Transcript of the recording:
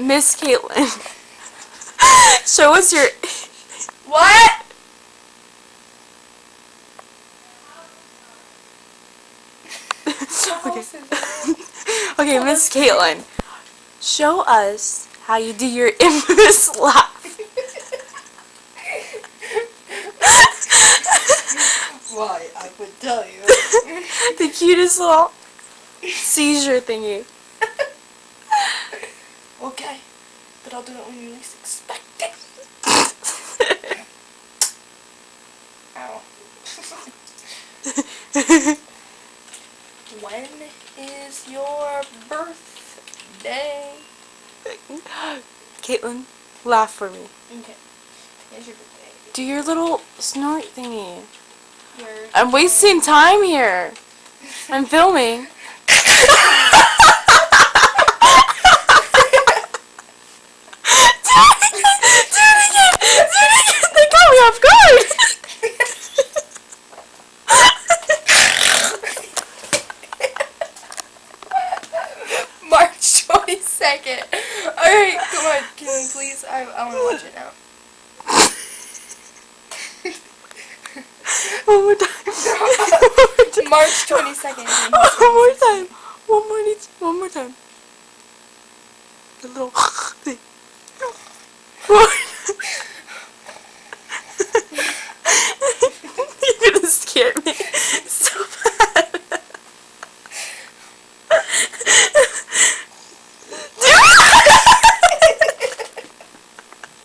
Miss Caitlin, show us your... What? Okay. Okay, Miss Caitlin, show us how you do your infamous laugh. Why, I would tell you. The cutest little seizure thingy. Okay, but I'll do it when you least expect it. Ow. When is your birthday? Caitlin, laugh for me. Okay, here's your birthday. Do your little snort thingy. Your I'm wasting time here. I'm filming. They got me off guard. March 22nd. Alright, come on, can we please? I want to watch it now. One more time. March 22nd. One more time. One more time. The little thing. You're gonna scare me.